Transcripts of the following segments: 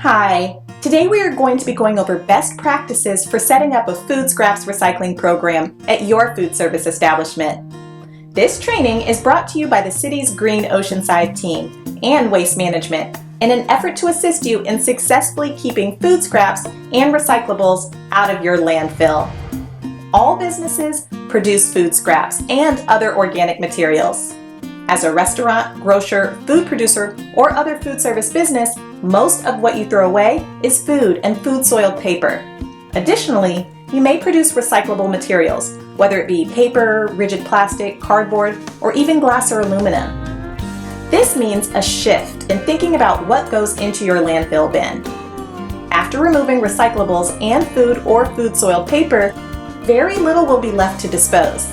Hi, today we are going to be going over best practices for setting up a food scraps recycling program at your food service establishment. This training is brought to you by the city's Green Oceanside team and Waste Management in an effort to assist you in successfully keeping food scraps and recyclables out of your landfill. All businesses produce food scraps and other organic materials. As a restaurant, grocer, food producer, or other food service business, most of what you throw away is food and food-soiled paper. Additionally, you may produce recyclable materials, whether it be paper, rigid plastic, cardboard, or even glass or aluminum. This means a shift in thinking about what goes into your landfill bin. After removing recyclables and food or food-soiled paper, very little will be left to dispose.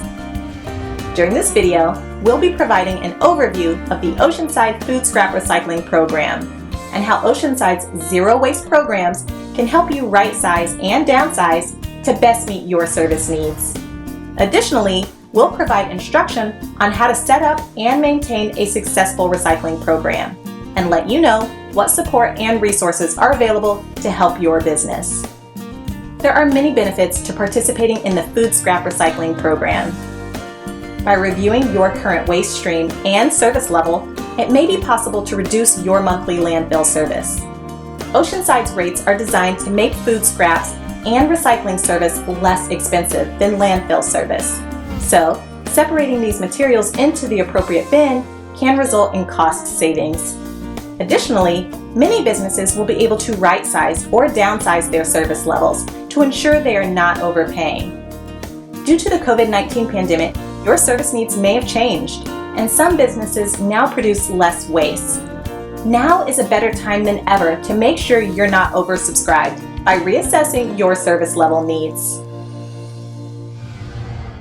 During this video, we'll be providing an overview of the Oceanside Food Scrap Recycling Program and how Oceanside's zero waste programs can help you right-size and downsize to best meet your service needs. Additionally, we'll provide instruction on how to set up and maintain a successful recycling program and let you know what support and resources are available to help your business. There are many benefits to participating in the Food Scrap Recycling Program. By reviewing your current waste stream and service level, it may be possible to reduce your monthly landfill service. Oceanside's rates are designed to make food scraps and recycling service less expensive than landfill service. So, separating these materials into the appropriate bin can result in cost savings. Additionally, many businesses will be able to right-size or downsize their service levels to ensure they are not overpaying. Due to the COVID-19 pandemic, your service needs may have changed, and some businesses now produce less waste. Now is a better time than ever to make sure you're not oversubscribed by reassessing your service level needs.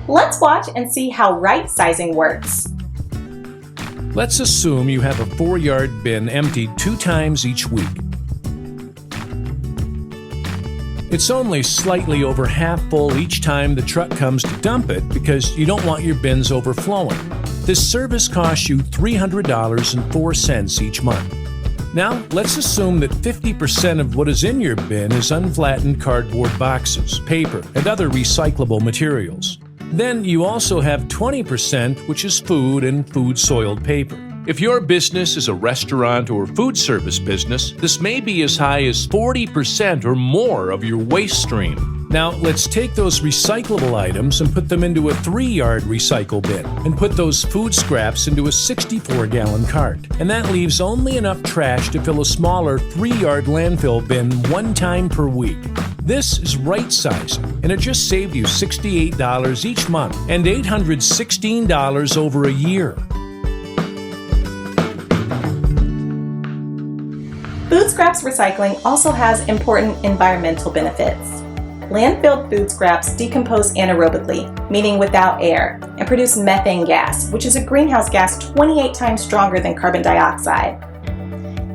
Let's watch and see how right-sizing works. Let's assume you have a 4-yard bin emptied 2 times each week. It's only slightly over half full each time the truck comes to dump it because you don't want your bins overflowing. This service costs you $300.04 each month. Now, let's assume that 50% of what is in your bin is unflattened cardboard boxes, paper, and other recyclable materials. Then you also have 20%, which is food and food-soiled paper. If your business is a restaurant or food service business, this may be as high as 40% or more of your waste stream. Now, let's take those recyclable items and put them into a 3-yard recycle bin and put those food scraps into a 64-gallon cart. And that leaves only enough trash to fill a smaller 3-yard landfill bin 1 time per week. This is right-sizing, and it just saved you $68 each month and $816 over a year. Food scraps recycling also has important environmental benefits. Landfill food scraps decompose anaerobically, meaning without air, and produce methane gas, which is a greenhouse gas 28 times stronger than carbon dioxide.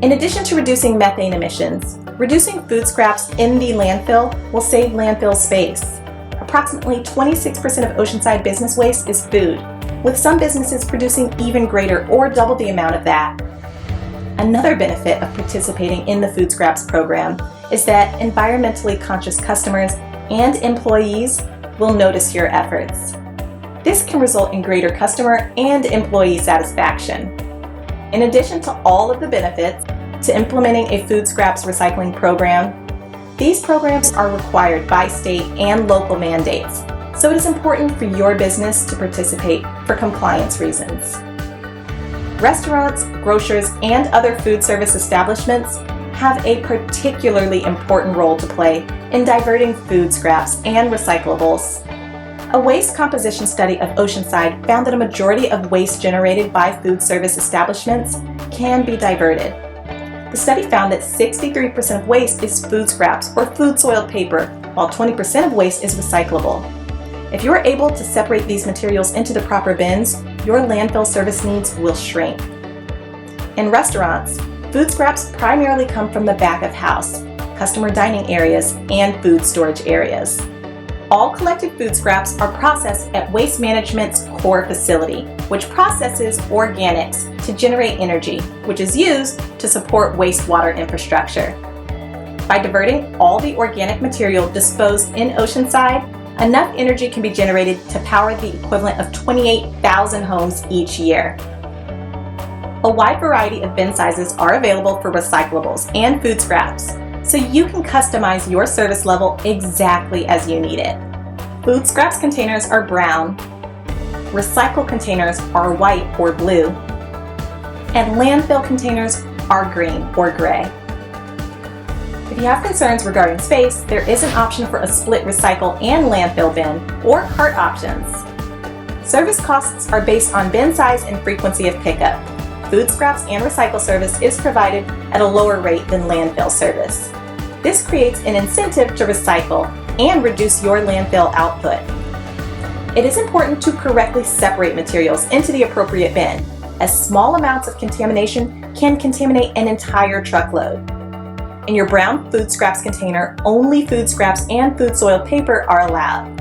In addition to reducing methane emissions, reducing food scraps in the landfill will save landfill space. Approximately 26% of Oceanside business waste is food, with some businesses producing even greater or double the amount of that. Another benefit of participating in the Food Scraps program is that environmentally conscious customers and employees will notice your efforts. This can result in greater customer and employee satisfaction. In addition to all of the benefits to implementing a food scraps recycling program, these programs are required by state and local mandates, so it is important for your business to participate for compliance reasons. Restaurants, grocers, and other food service establishments have a particularly important role to play in diverting food scraps and recyclables. A waste composition study of Oceanside found that a majority of waste generated by food service establishments can be diverted. The study found that 63% of waste is food scraps or food-soiled paper, while 20% of waste is recyclable. If you are able to separate these materials into the proper bins, your landfill service needs will shrink. In restaurants, food scraps primarily come from the back of house, customer dining areas, and food storage areas. All collected food scraps are processed at Waste Management's core facility, which processes organics to generate energy, which is used to support wastewater infrastructure. By diverting all the organic material disposed in Oceanside, enough energy can be generated to power the equivalent of 28,000 homes each year. A wide variety of bin sizes are available for recyclables and food scraps, so you can customize your service level exactly as you need it. Food scraps containers are brown, recycle containers are white or blue, and landfill containers are green or gray. If you have concerns regarding space, there is an option for a split recycle and landfill bin or cart options. Service costs are based on bin size and frequency of pickup. Food scraps and recycle service is provided at a lower rate than landfill service. This creates an incentive to recycle and reduce your landfill output. It is important to correctly separate materials into the appropriate bin, as small amounts of contamination can contaminate an entire truckload. In your brown food scraps container, only food scraps and food soiled paper are allowed.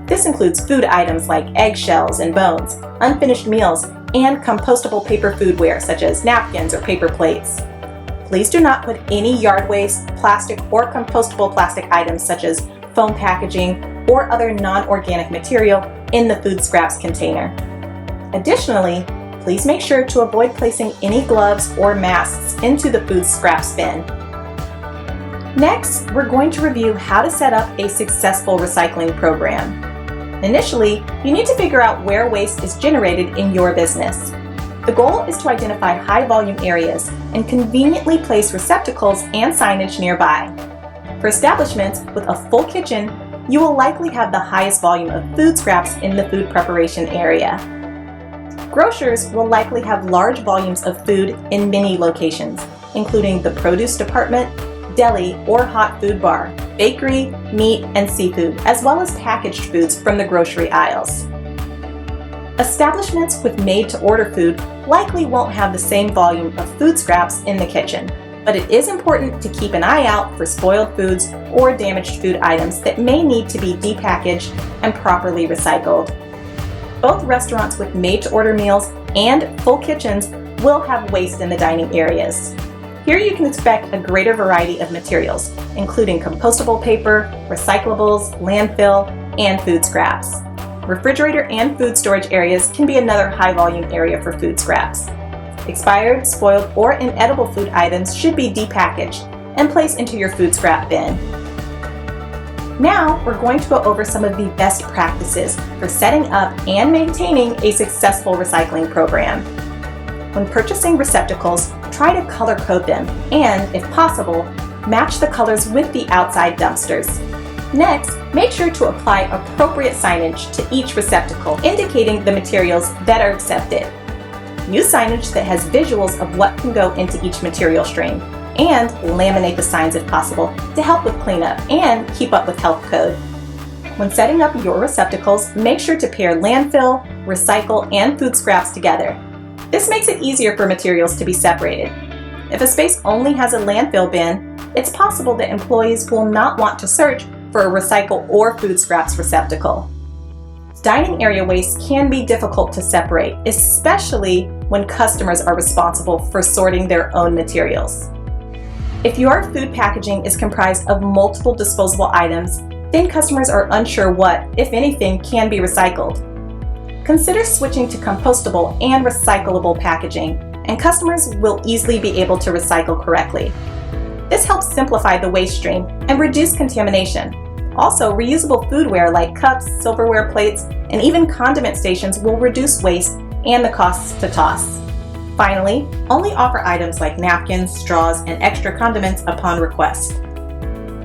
This includes food items like eggshells and bones, unfinished meals, and compostable paper foodware such as napkins or paper plates. Please do not put any yard waste, plastic, or compostable plastic items such as foam packaging or other non-organic material in the food scraps container. Additionally, please make sure to avoid placing any gloves or masks into the food scraps bin. Next, we're going to review how to set up a successful recycling program. Initially, you need to figure out where waste is generated in your business. The goal is to identify high-volume areas and conveniently place receptacles and signage nearby. For establishments with a full kitchen, you will likely have the highest volume of food scraps in the food preparation area. Grocers will likely have large volumes of food in many locations, including the produce department, deli or hot food bar, bakery, meat, and seafood, as well as packaged foods from the grocery aisles. Establishments with made-to-order food likely won't have the same volume of food scraps in the kitchen, but it is important to keep an eye out for spoiled foods or damaged food items that may need to be depackaged and properly recycled. Both restaurants with made-to-order meals and full kitchens will have waste in the dining areas. Here you can expect a greater variety of materials, including compostable paper, recyclables, landfill, and food scraps. Refrigerator and food storage areas can be another high-volume area for food scraps. Expired, spoiled, or inedible food items should be depackaged and placed into your food scrap bin. Now, we're going to go over some of the best practices for setting up and maintaining a successful recycling program. When purchasing receptacles, try to color code them and, if possible, match the colors with the outside dumpsters. Next, make sure to apply appropriate signage to each receptacle indicating the materials that are accepted. Use signage that has visuals of what can go into each material stream, and laminate the signs if possible to help with cleanup and keep up with health code. When setting up your receptacles, make sure to pair landfill, recycle, and food scraps together. This makes it easier for materials to be separated. If a space only has a landfill bin, it's possible that employees will not want to search for a recycle or food scraps receptacle. Dining area waste can be difficult to separate, especially when customers are responsible for sorting their own materials. If your food packaging is comprised of multiple disposable items, then customers are unsure what, if anything, can be recycled. Consider switching to compostable and recyclable packaging, and customers will easily be able to recycle correctly. This helps simplify the waste stream and reduce contamination. Also, reusable foodware like cups, silverware plates, and even condiment stations will reduce waste and the costs to toss. Finally, only offer items like napkins, straws, and extra condiments upon request.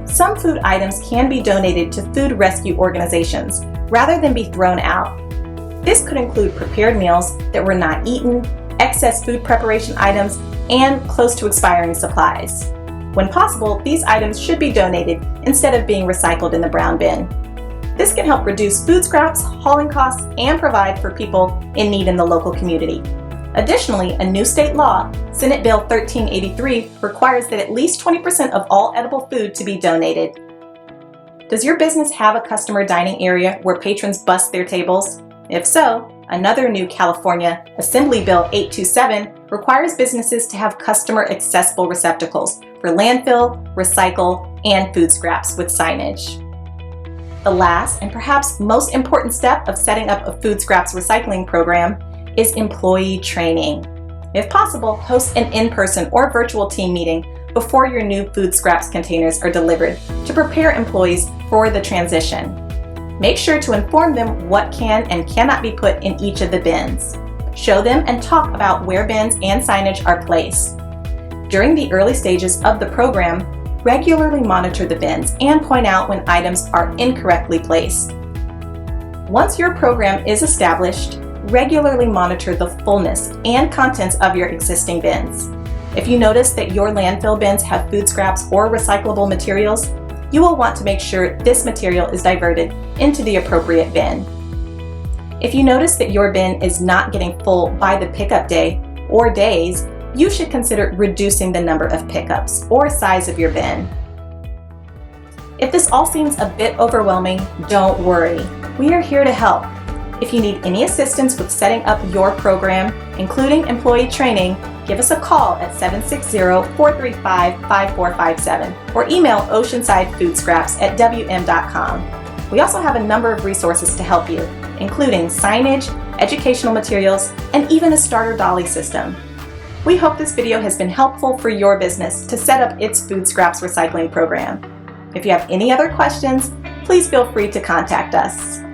Some food items can be donated to food rescue organizations rather than be thrown out. This could include prepared meals that were not eaten, excess food preparation items, and close to expiring supplies. When possible, these items should be donated instead of being recycled in the brown bin. This can help reduce food scraps, hauling costs, and provide for people in need in the local community. Additionally, a new state law, Senate Bill 1383, requires that at least 20% of all edible food to be donated. Does your business have a customer dining area where patrons bust their tables? If so, another new California Assembly Bill 827 requires businesses to have customer accessible receptacles for for landfill, recycle, and food scraps with Signage. The last and perhaps most important step of setting up a food scraps recycling program is employee training. If possible, host an in-person or virtual team meeting before your new food scraps containers are delivered to prepare employees for the transition. Make sure to inform them what can and cannot be put in each of the bins. Show them and talk about where bins and signage are placed. During the early stages of the program, regularly monitor the bins and point out when items are incorrectly placed. Once your program is established, regularly monitor the fullness and contents of your existing bins. If you notice that your landfill bins have food scraps or recyclable materials, you will want to make sure this material is diverted into the appropriate bin. If you notice that your bin is not getting full by the pickup day or days, you should consider reducing the number of pickups or size of your bin. If this all seems a bit overwhelming, don't worry. We are here to help. If you need any assistance with setting up your program, including employee training, give us a call at 760-435-5457 or email oceansidefoodscraps@wm.com. We also have a number of resources to help you, including signage, educational materials, and even a starter dolly system. We hope this video has been helpful for your business to set up its food scraps recycling program. If you have any other questions, please feel free to contact us.